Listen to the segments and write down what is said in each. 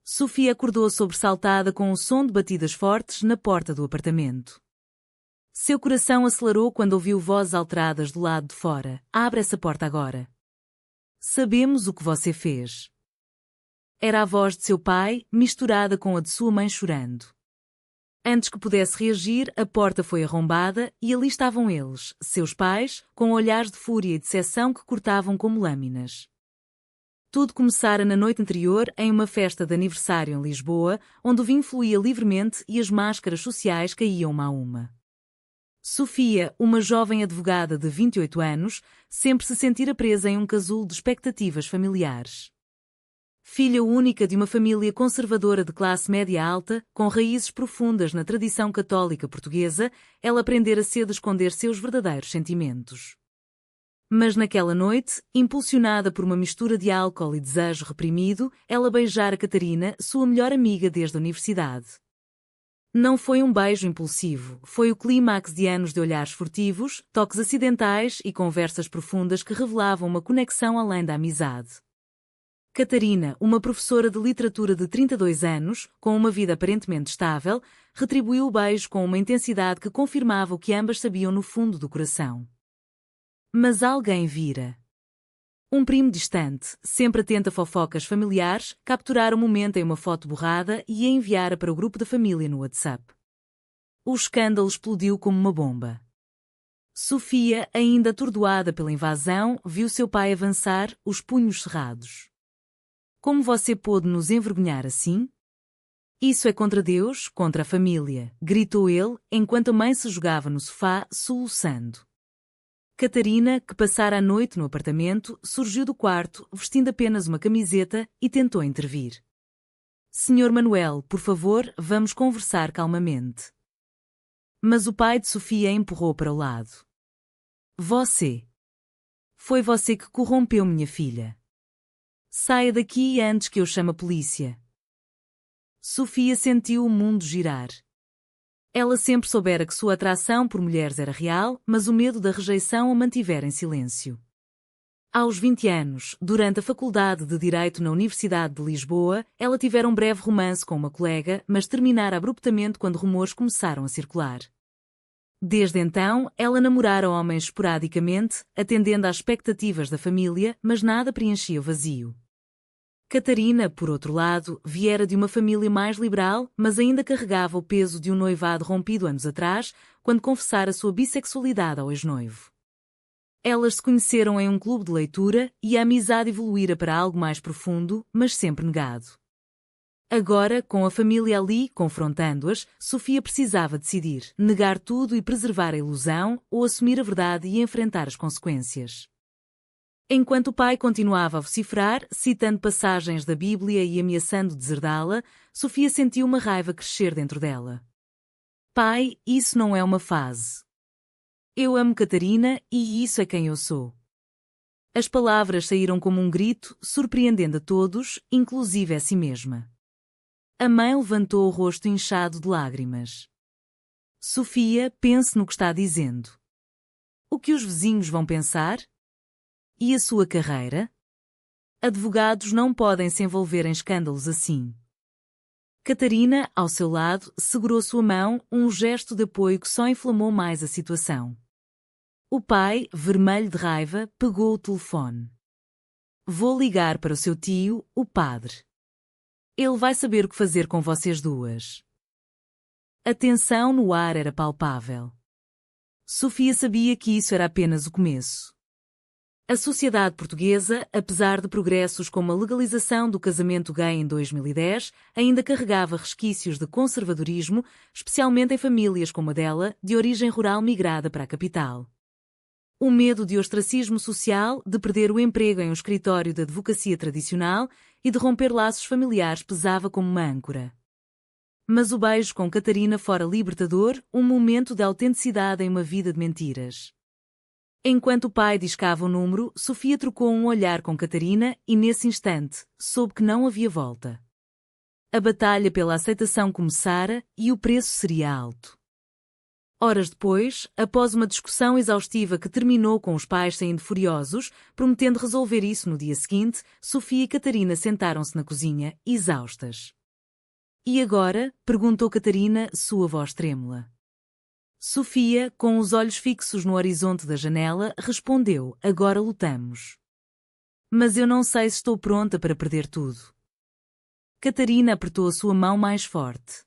Sofia acordou sobressaltada com o som de batidas fortes na porta do apartamento. Seu coração acelerou quando ouviu vozes alteradas do lado de fora. Abre essa porta agora. Sabemos o que você fez. Era a voz de seu pai, misturada com a de sua mãe chorando. Antes que pudesse reagir, a porta foi arrombada e ali estavam eles, seus pais, com olhares de fúria e decepção que cortavam como lâminas. Tudo começara na noite anterior em uma festa de aniversário em Lisboa, onde o vinho fluía livremente e as máscaras sociais caíam uma a uma. Sofia, uma jovem advogada de 28 anos, sempre se sentira presa em um casulo de expectativas familiares. Filha única de uma família conservadora de classe média alta, com raízes profundas na tradição católica portuguesa, ela aprendera cedo a esconder seus verdadeiros sentimentos. Mas naquela noite, impulsionada por uma mistura de álcool e desejo reprimido, ela beijara Catarina, sua melhor amiga desde a universidade. Não foi um beijo impulsivo, foi o clímax de anos de olhares furtivos, toques acidentais e conversas profundas que revelavam uma conexão além da amizade. Catarina, uma professora de literatura de 32 anos, com uma vida aparentemente estável, retribuiu o beijo com uma intensidade que confirmava o que ambas sabiam no fundo do coração. Mas alguém vira. Um primo distante, sempre atento a fofocas familiares, capturara o momento em uma foto borrada e a enviara para o grupo da família no WhatsApp. O escândalo explodiu como uma bomba. Sofia, ainda atordoada pela invasão, viu seu pai avançar, os punhos cerrados. Como você pôde nos envergonhar assim? Isso é contra Deus, contra a família, gritou ele, enquanto a mãe se jogava no sofá, soluçando. Catarina, que passara a noite no apartamento, surgiu do quarto, vestindo apenas uma camiseta, e tentou intervir. Senhor Manuel, por favor, vamos conversar calmamente. Mas o pai de Sofia a empurrou para o lado. Você. Foi você que corrompeu minha filha. Saia daqui antes que eu chame a polícia. Sofia sentiu o mundo girar. Ela sempre soubera que sua atração por mulheres era real, mas o medo da rejeição a mantivera em silêncio. Aos 20 anos, durante a Faculdade de Direito na Universidade de Lisboa, ela tivera um breve romance com uma colega, mas terminara abruptamente quando rumores começaram a circular. Desde então, ela namorara homens esporadicamente, atendendo às expectativas da família, mas nada preenchia o vazio. Catarina, por outro lado, viera de uma família mais liberal, mas ainda carregava o peso de um noivado rompido anos atrás, quando confessara sua bissexualidade ao ex-noivo. Elas se conheceram em um clube de leitura e a amizade evoluíra para algo mais profundo, mas sempre negado. Agora, com a família ali, confrontando-as, Sofia precisava decidir, negar tudo e preservar a ilusão, ou assumir a verdade e enfrentar as consequências. Enquanto o pai continuava a vociferar, citando passagens da Bíblia e ameaçando deserdá-la, Sofia sentiu uma raiva crescer dentro dela. Pai, isso não é uma fase. Eu amo Catarina e isso é quem eu sou. As palavras saíram como um grito, surpreendendo a todos, inclusive a si mesma. A mãe levantou o rosto inchado de lágrimas. Sofia, pense no que está dizendo. O que os vizinhos vão pensar? E a sua carreira? Advogados não podem se envolver em escândalos assim. Catarina, ao seu lado, segurou sua mão, um gesto de apoio que só inflamou mais a situação. O pai, vermelho de raiva, pegou o telefone. Vou ligar para o seu tio, o padre. Ele vai saber o que fazer com vocês duas. A tensão no ar era palpável. Sofia sabia que isso era apenas o começo. A sociedade portuguesa, apesar de progressos como a legalização do casamento gay em 2010, ainda carregava resquícios de conservadorismo, especialmente em famílias como a dela, de origem rural migrada para a capital. O medo de ostracismo social, de perder o emprego em um escritório de advocacia tradicional e de romper laços familiares pesava como uma âncora. Mas o beijo com Catarina fora libertador, um momento de autenticidade em uma vida de mentiras. Enquanto o pai discava o número, Sofia trocou um olhar com Catarina e, nesse instante, soube que não havia volta. A batalha pela aceitação começara e o preço seria alto. Horas depois, após uma discussão exaustiva que terminou com os pais saindo furiosos, prometendo resolver isso no dia seguinte, Sofia e Catarina sentaram-se na cozinha, exaustas. E agora? Perguntou Catarina, sua voz trêmula. Sofia, com os olhos fixos no horizonte da janela, respondeu: agora lutamos. Mas eu não sei se estou pronta para perder tudo. Catarina apertou a sua mão mais forte.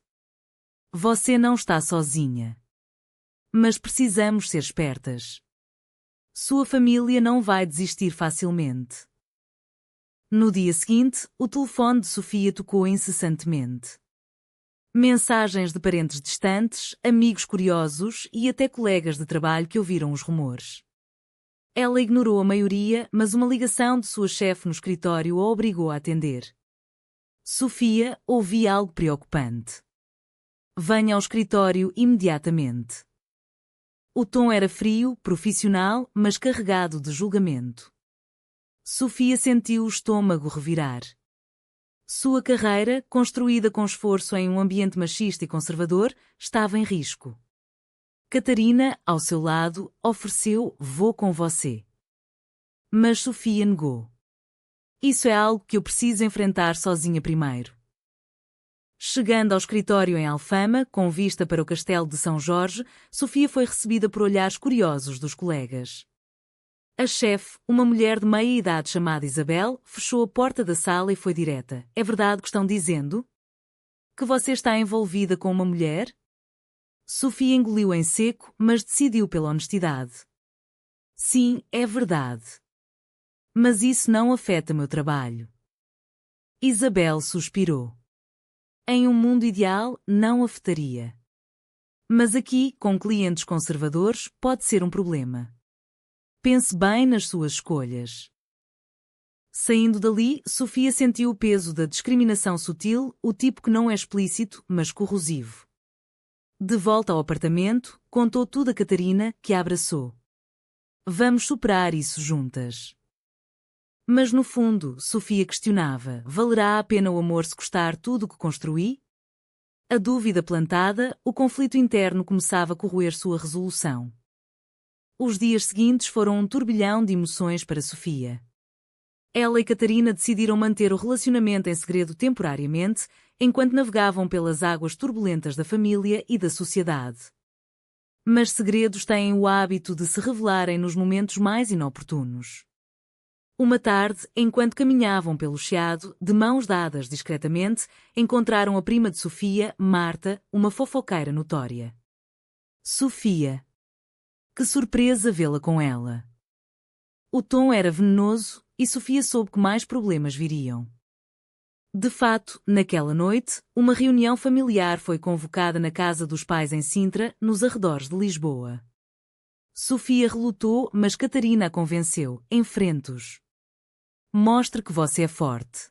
Você não está sozinha. Mas precisamos ser espertas. Sua família não vai desistir facilmente. No dia seguinte, o telefone de Sofia tocou incessantemente. Mensagens de parentes distantes, amigos curiosos e até colegas de trabalho que ouviram os rumores. Ela ignorou a maioria, mas uma ligação de sua chefe no escritório a obrigou a atender. Sofia ouvia algo preocupante. Venha ao escritório imediatamente. O tom era frio, profissional, mas carregado de julgamento. Sofia sentiu o estômago revirar. Sua carreira, construída com esforço em um ambiente machista e conservador, estava em risco. Catarina, ao seu lado, ofereceu: vou com você. Mas Sofia negou. Isso é algo que eu preciso enfrentar sozinha primeiro. Chegando ao escritório em Alfama, com vista para o castelo de São Jorge, Sofia foi recebida por olhares curiosos dos colegas. A chefe, uma mulher de meia idade chamada Isabel, fechou a porta da sala e foi direta. É verdade que estão dizendo? Que você está envolvida com uma mulher? Sofia engoliu em seco, mas decidiu pela honestidade. Sim, é verdade. Mas isso não afeta meu trabalho. Isabel suspirou. Em um mundo ideal, não afetaria. Mas aqui, com clientes conservadores, pode ser um problema. Pense bem nas suas escolhas. Saindo dali, Sofia sentiu o peso da discriminação sutil, o tipo que não é explícito, mas corrosivo. De volta ao apartamento, contou tudo a Catarina, que a abraçou. Vamos superar isso juntas. Mas no fundo, Sofia questionava: valerá a pena o amor se custar tudo o que construí? A dúvida plantada, o conflito interno começava a corroer sua resolução. Os dias seguintes foram um turbilhão de emoções para Sofia. Ela e Catarina decidiram manter o relacionamento em segredo temporariamente, enquanto navegavam pelas águas turbulentas da família e da sociedade. Mas segredos têm o hábito de se revelarem nos momentos mais inoportunos. Uma tarde, enquanto caminhavam pelo Chiado, de mãos dadas discretamente, encontraram a prima de Sofia, Marta, uma fofoqueira notória. Sofia. Que surpresa vê-la com ela. O tom era venenoso e Sofia soube que mais problemas viriam. De fato, naquela noite, uma reunião familiar foi convocada na casa dos pais em Sintra, nos arredores de Lisboa. Sofia relutou, mas Catarina a convenceu: enfrente-os. Mostre que você é forte.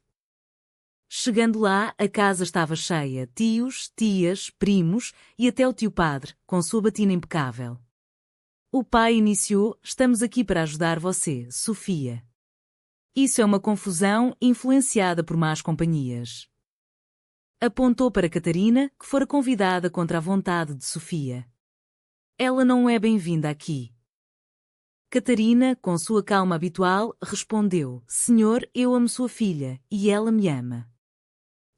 Chegando lá, a casa estava cheia, tios, tias, primos e até o tio padre, com sua batina impecável. O pai iniciou: estamos aqui para ajudar você, Sofia. Isso é uma confusão influenciada por más companhias. Apontou para Catarina, que fora convidada contra a vontade de Sofia. Ela não é bem-vinda aqui. Catarina, com sua calma habitual, respondeu: Senhor, eu amo sua filha, e ela me ama.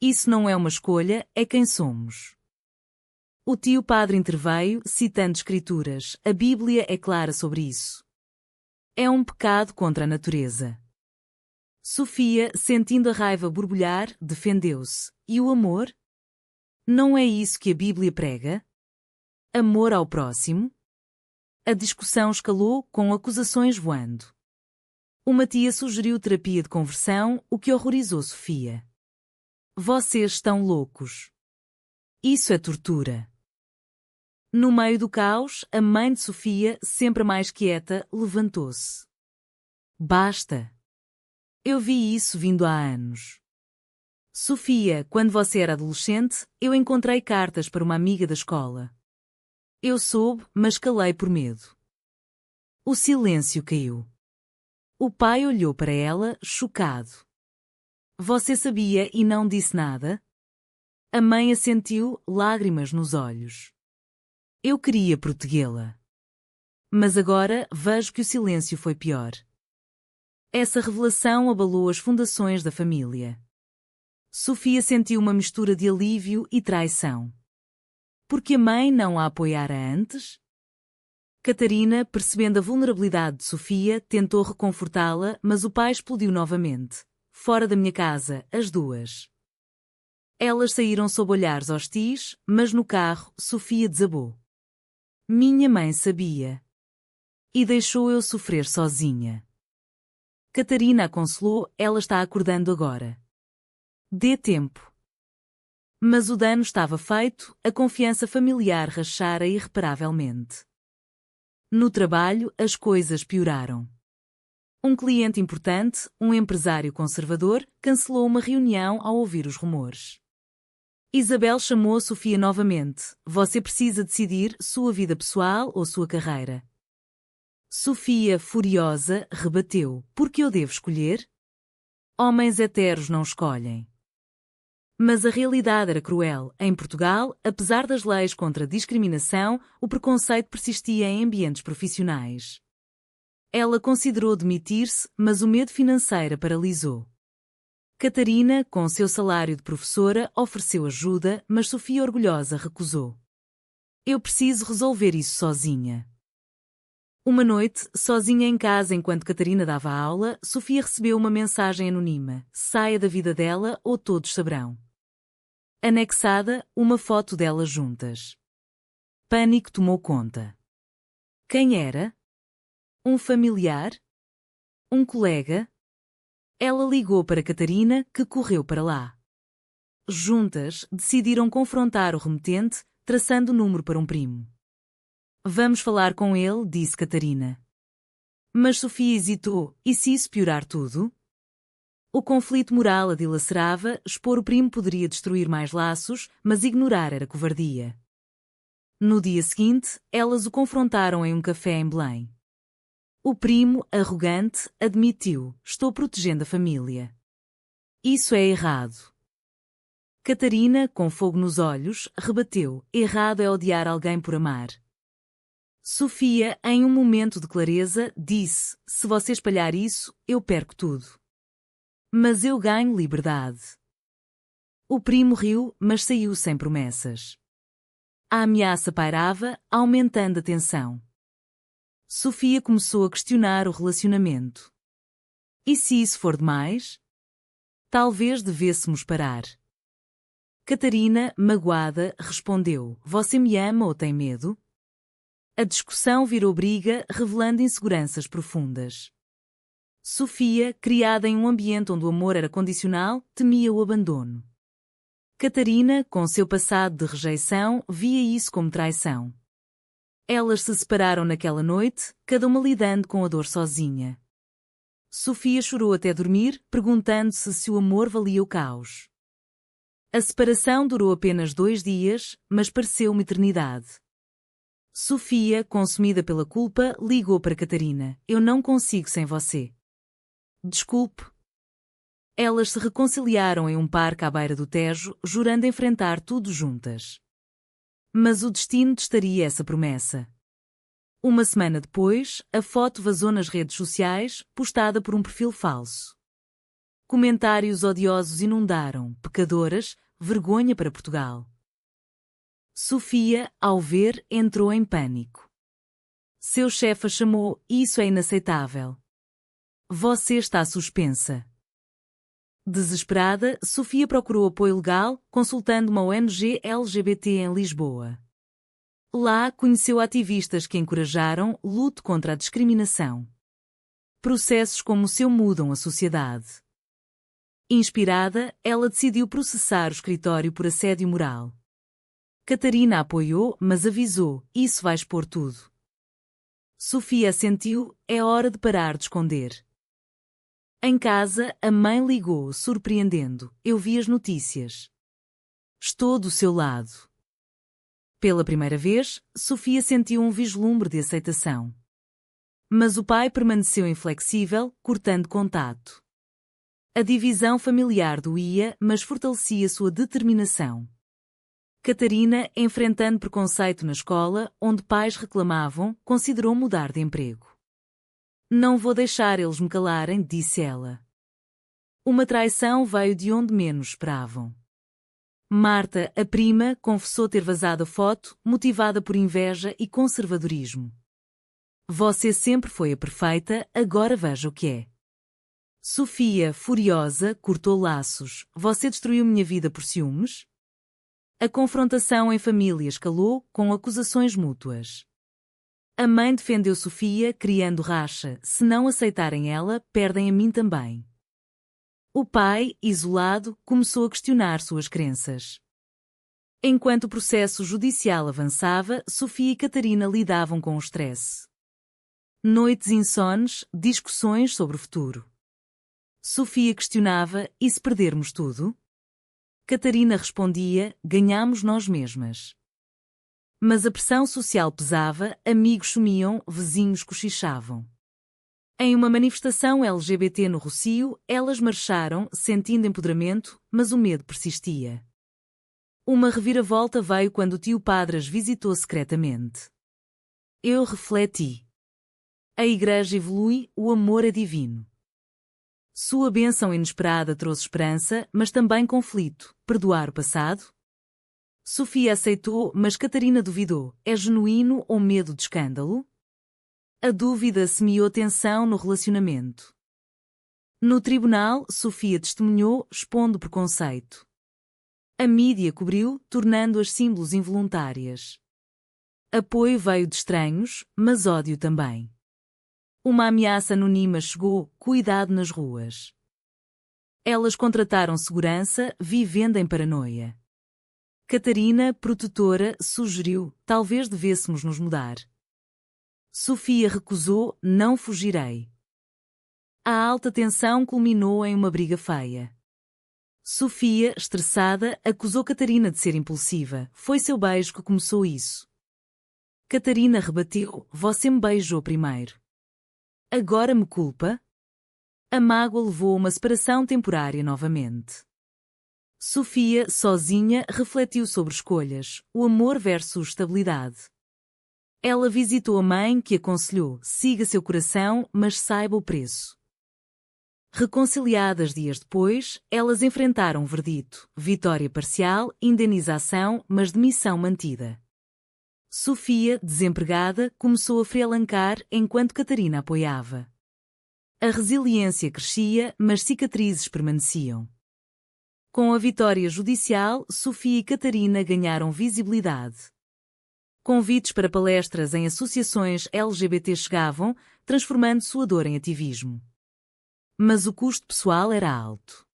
Isso não é uma escolha, é quem somos. O tio padre interveio, citando escrituras: a Bíblia é clara sobre isso. É um pecado contra a natureza. Sofia, sentindo a raiva borbulhar, defendeu-se: e o amor? Não é isso que a Bíblia prega? Amor ao próximo? A discussão escalou, com acusações voando. Uma tia sugeriu terapia de conversão, o que horrorizou Sofia. Vocês estão loucos. Isso é tortura. No meio do caos, a mãe de Sofia, sempre mais quieta, levantou-se. Basta. Eu vi isso vindo há anos. Sofia, quando você era adolescente, eu encontrei cartas para uma amiga da escola. Eu soube, mas calei por medo. O silêncio caiu. O pai olhou para ela, chocado. Você sabia e não disse nada? A mãe assentiu, lágrimas nos olhos. Eu queria protegê-la. Mas agora vejo que o silêncio foi pior. Essa revelação abalou as fundações da família. Sofia sentiu uma mistura de alívio e traição. Porque a mãe não a apoiara antes? Catarina, percebendo a vulnerabilidade de Sofia, tentou reconfortá-la, mas o pai explodiu novamente. Fora da minha casa, as duas. Elas saíram sob olhares hostis, mas no carro, Sofia desabou. Minha mãe sabia. E deixou eu sofrer sozinha. Catarina a consolou, ela está acordando agora. Dê tempo. Mas o dano estava feito, a confiança familiar rachara irreparavelmente. No trabalho, as coisas pioraram. Um cliente importante, um empresário conservador, cancelou uma reunião ao ouvir os rumores. Isabel chamou Sofia novamente. Você precisa decidir sua vida pessoal ou sua carreira. Sofia, furiosa, rebateu. Por que eu devo escolher? Homens heteros não escolhem. Mas a realidade era cruel. Em Portugal, apesar das leis contra a discriminação, o preconceito persistia em ambientes profissionais. Ela considerou demitir-se, mas o medo financeiro a paralisou. Catarina, com seu salário de professora, ofereceu ajuda, mas Sofia, orgulhosa, recusou. Eu preciso resolver isso sozinha. Uma noite, sozinha em casa enquanto Catarina dava aula, Sofia recebeu uma mensagem anônima. Saia da vida dela ou todos saberão. Anexada, uma foto delas juntas. Pânico tomou conta. Quem era? Um familiar? Um colega? Ela ligou para Catarina, que correu para lá. Juntas, decidiram confrontar o remetente, traçando o número para um primo. Vamos falar com ele, disse Catarina. Mas Sofia hesitou, e se isso piorar tudo? O conflito moral a dilacerava, expor o primo poderia destruir mais laços, mas ignorar era covardia. No dia seguinte, elas o confrontaram em um café em Belém. O primo, arrogante, admitiu: estou protegendo a família. Isso é errado. Catarina, com fogo nos olhos, rebateu: errado é odiar alguém por amar. Sofia, em um momento de clareza, disse: se você espalhar isso, eu perco tudo. Mas eu ganho liberdade. O primo riu, mas saiu sem promessas. A ameaça pairava, aumentando a tensão. Sofia começou a questionar o relacionamento. E se isso for demais? Talvez devêssemos parar. Catarina, magoada, respondeu: você me ama ou tem medo? A discussão virou briga, revelando inseguranças profundas. Sofia, criada em um ambiente onde o amor era condicional, temia o abandono. Catarina, com seu passado de rejeição, via isso como traição. Elas se separaram naquela noite, cada uma lidando com a dor sozinha. Sofia chorou até dormir, perguntando-se se o amor valia o caos. A separação durou apenas 2 dias, mas pareceu uma eternidade. Sofia, consumida pela culpa, ligou para Catarina: eu não consigo sem você. Desculpe. Elas se reconciliaram em um parque à beira do Tejo, jurando enfrentar tudo juntas. Mas o destino testaria essa promessa. Uma semana depois, a foto vazou nas redes sociais, postada por um perfil falso. Comentários odiosos inundaram: pecadoras, vergonha para Portugal. Sofia, ao ver, entrou em pânico. Seu chefe a chamou: isso é inaceitável. Você está suspensa. Desesperada, Sofia procurou apoio legal, consultando uma ONG LGBT em Lisboa. Lá, conheceu ativistas que encorajaram luto contra a discriminação. Processos como o seu mudam a sociedade. Inspirada, ela decidiu processar o escritório por assédio moral. Catarina apoiou, mas avisou: isso vai expor tudo. Sofia assentiu: é hora de parar de esconder. Em casa, a mãe ligou, surpreendendo: eu vi as notícias. Estou do seu lado. Pela primeira vez, Sofia sentiu um vislumbre de aceitação. Mas o pai permaneceu inflexível, cortando contato. A divisão familiar doía, mas fortalecia sua determinação. Catarina, enfrentando preconceito na escola, onde pais reclamavam, considerou mudar de emprego. Não vou deixar eles me calarem, disse ela. Uma traição veio de onde menos esperavam. Marta, a prima, confessou ter vazado a foto, motivada por inveja e conservadorismo. Você sempre foi a perfeita, agora veja o que é. Sofia, furiosa, cortou laços. Você destruiu minha vida por ciúmes? A confrontação em família escalou, com acusações mútuas. A mãe defendeu Sofia, criando racha. Se não aceitarem ela, perdem a mim também. O pai, isolado, começou a questionar suas crenças. Enquanto o processo judicial avançava, Sofia e Catarina lidavam com o estresse. Noites insones, discussões sobre o futuro. Sofia questionava: e se perdermos tudo? Catarina respondia: ganhamos nós mesmas. Mas a pressão social pesava, amigos sumiam, vizinhos cochichavam. Em uma manifestação LGBT no Rossio, elas marcharam, sentindo empoderamento, mas o medo persistia. Uma reviravolta veio quando o tio padre as visitou secretamente. Eu refleti. A igreja evolui, o amor é divino. Sua bênção inesperada trouxe esperança, mas também conflito. Perdoar o passado? Sofia aceitou, mas Catarina duvidou. É genuíno ou medo de escândalo? A dúvida semeou tensão no relacionamento. No tribunal, Sofia testemunhou, expondo o preconceito. A mídia cobriu, tornando-as símbolos involuntárias. Apoio veio de estranhos, mas ódio também. Uma ameaça anônima chegou: cuidado nas ruas. Elas contrataram segurança, vivendo em paranoia. Catarina, protetora, sugeriu: talvez devêssemos nos mudar. Sofia recusou: não fugirei. A alta tensão culminou em uma briga feia. Sofia, estressada, acusou Catarina de ser impulsiva. Foi seu beijo que começou isso. Catarina rebateu: você me beijou primeiro. Agora me culpa? A mágoa levou a uma separação temporária novamente. Sofia, sozinha, refletiu sobre escolhas: o amor versus estabilidade. Ela visitou a mãe, que aconselhou: siga seu coração, mas saiba o preço. Reconciliadas dias depois, elas enfrentaram o verdito: vitória parcial, indenização, mas demissão mantida. Sofia, desempregada, começou a freelancar enquanto Catarina apoiava. A resiliência crescia, mas cicatrizes permaneciam. Com a vitória judicial, Sofia e Catarina ganharam visibilidade. Convites para palestras em associações LGBT chegavam, transformando sua dor em ativismo. Mas o custo pessoal era alto.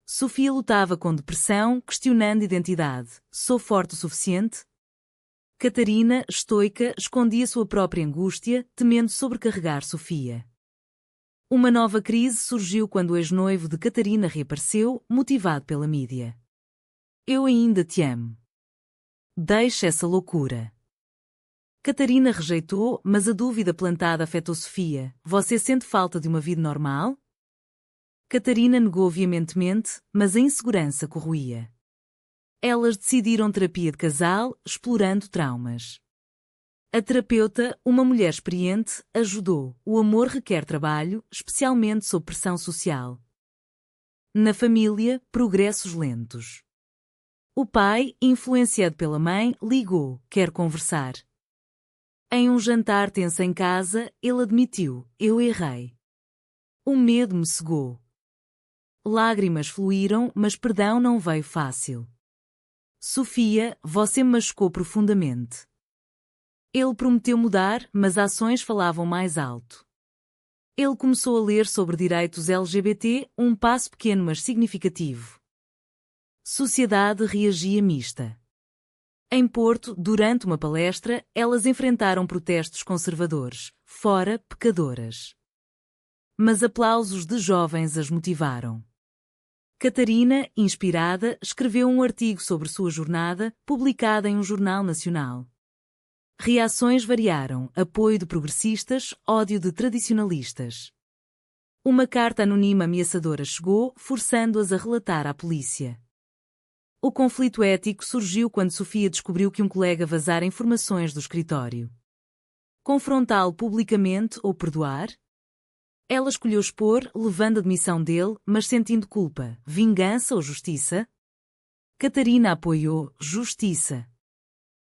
Sofia lutava com depressão, questionando identidade: sou forte o suficiente? Catarina, estoica, escondia sua própria angústia, temendo sobrecarregar Sofia. Uma nova crise surgiu quando o ex-noivo de Catarina reapareceu, motivado pela mídia. Eu ainda te amo. Deixe essa loucura. Catarina rejeitou, mas a dúvida plantada afetou Sofia: você sente falta de uma vida normal? Catarina negou veementemente, mas a insegurança corroía. Elas decidiram terapia de casal, explorando traumas. A terapeuta, uma mulher experiente, ajudou: o amor requer trabalho, especialmente sob pressão social. Na família, progressos lentos. O pai, influenciado pela mãe, ligou: quer conversar. Em um jantar tenso em casa, ele admitiu: eu errei. O medo me cegou. Lágrimas fluíram, mas perdão não veio fácil. Sofia, você me machucou profundamente. Ele prometeu mudar, mas ações falavam mais alto. Ele começou a ler sobre direitos LGBT, um passo pequeno mas significativo. Sociedade reagia mista. Em Porto, durante uma palestra, elas enfrentaram protestos conservadores: fora, pecadoras. Mas aplausos de jovens as motivaram. Catarina, inspirada, escreveu um artigo sobre sua jornada, publicada em um jornal nacional. Reações variaram: apoio de progressistas, ódio de tradicionalistas. Uma carta anônima ameaçadora chegou, forçando-as a relatar à polícia. O conflito ético surgiu quando Sofia descobriu que um colega vazara informações do escritório. Confrontá-lo publicamente ou perdoar? Ela escolheu expor, levando a demissão dele, mas sentindo culpa. Vingança ou justiça? Catarina apoiou justiça.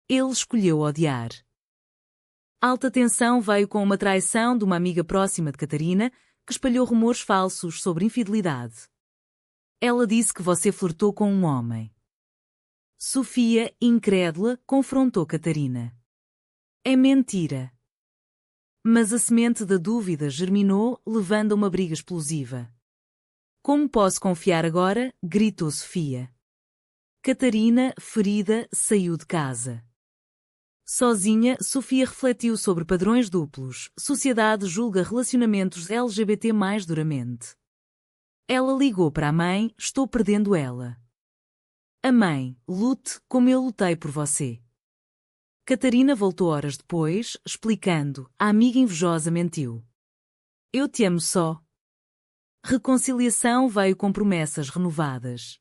Ele escolheu odiar. Alta tensão veio com uma traição de uma amiga próxima de Catarina, que espalhou rumores falsos sobre infidelidade. Ela disse que você flertou com um homem. Sofia, incrédula, confrontou Catarina. É mentira. Mas a semente da dúvida germinou, levando a uma briga explosiva. Como posso confiar agora? Gritou Sofia. Catarina, ferida, saiu de casa. Sozinha, Sofia refletiu sobre padrões duplos. Sociedade julga relacionamentos LGBT mais duramente. Ela ligou para a mãe, estou perdendo ela. A mãe, lute como eu lutei por você. Catarina voltou horas depois, explicando, a amiga invejosa mentiu. Eu te amo só. Reconciliação veio com promessas renovadas.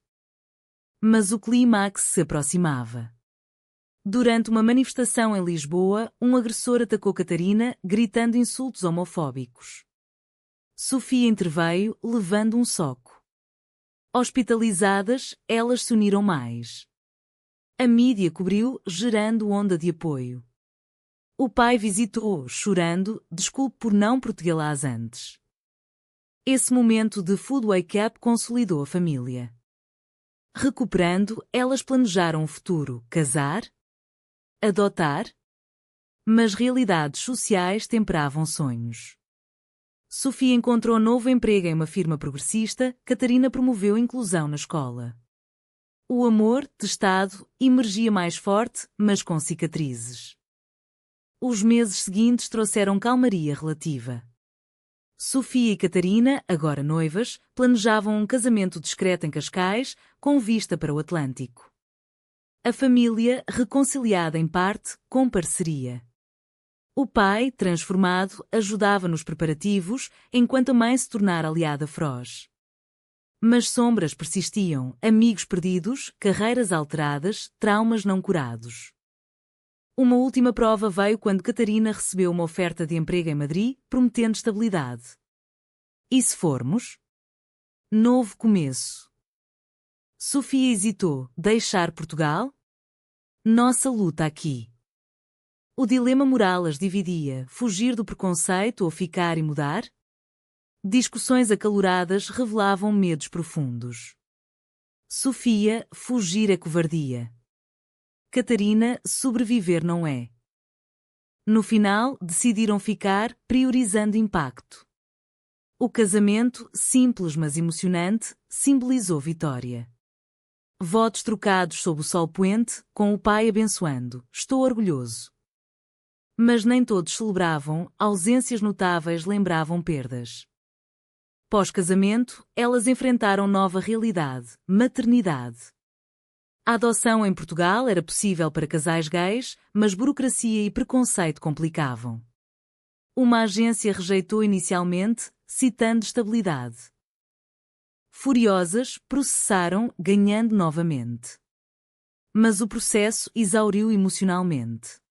Mas o clímax se aproximava. Durante uma manifestação em Lisboa, um agressor atacou Catarina, gritando insultos homofóbicos. Sofia interveio, levando um soco. Hospitalizadas, elas se uniram mais. A mídia cobriu, gerando onda de apoio. O pai visitou, chorando, desculpe por não protegê-las antes. Esse momento de food wake-up consolidou a família. Recuperando, elas planejaram o futuro, casar? Adotar? Mas realidades sociais temperavam sonhos. Sofia encontrou novo emprego em uma firma progressista, Catarina promoveu inclusão na escola. O amor, testado, emergia mais forte, mas com cicatrizes. Os meses seguintes trouxeram calmaria relativa. Sofia e Catarina, agora noivas, planejavam um casamento discreto em Cascais, com vista para o Atlântico. A família, reconciliada em parte, com parceria. O pai, transformado, ajudava nos preparativos, enquanto a mãe se tornara aliada feroz. Mas sombras persistiam, amigos perdidos, carreiras alteradas, traumas não curados. Uma última prova veio quando Catarina recebeu uma oferta de emprego em Madrid, prometendo estabilidade. E se formos? Novo começo. Sofia hesitou, deixar Portugal? Nossa luta aqui. O dilema moral as dividia, fugir do preconceito ou ficar e mudar? Discussões acaloradas revelavam medos profundos. Sofia, fugir é covardia. Catarina, sobreviver não é. No final, decidiram ficar, priorizando impacto. O casamento, simples mas emocionante, simbolizou vitória. Votos trocados sob o sol poente, com o pai abençoando, estou orgulhoso. Mas nem todos celebravam, ausências notáveis lembravam perdas. Pós-casamento, elas enfrentaram nova realidade, maternidade. A adoção em Portugal era possível para casais gays, mas burocracia e preconceito complicavam. Uma agência rejeitou inicialmente, citando estabilidade. Furiosas, processaram, ganhando novamente. Mas o processo exauriu emocionalmente.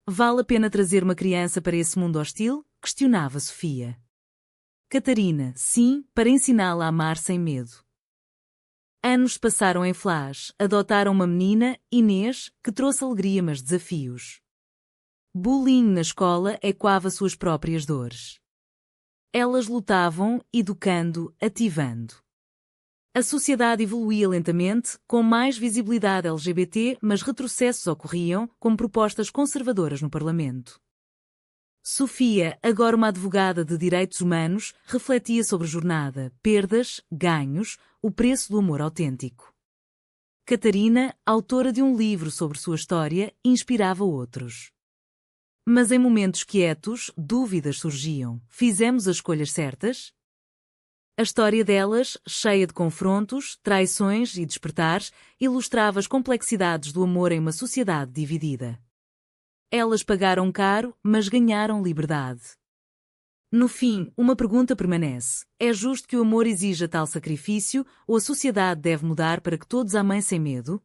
Vale a pena trazer uma criança para esse mundo hostil? Questionava Sofia. Catarina, sim, para ensiná-la a amar sem medo. Anos passaram em flash, adotaram uma menina, Inês, que trouxe alegria mas desafios. Bullying na escola ecoava suas próprias dores. Elas lutavam, educando, ativando. A sociedade evoluía lentamente, com mais visibilidade LGBT, mas retrocessos ocorriam, como propostas conservadoras no Parlamento. Sofia, agora uma advogada de direitos humanos, refletia sobre jornada, perdas, ganhos, o preço do amor autêntico. Catarina, autora de um livro sobre sua história, inspirava outros. Mas em momentos quietos, dúvidas surgiam. Fizemos as escolhas certas? A história delas, cheia de confrontos, traições e despertares, ilustrava as complexidades do amor em uma sociedade dividida. Elas pagaram caro, mas ganharam liberdade. No fim, uma pergunta permanece. É justo que o amor exija tal sacrifício, ou a sociedade deve mudar para que todos amem sem medo?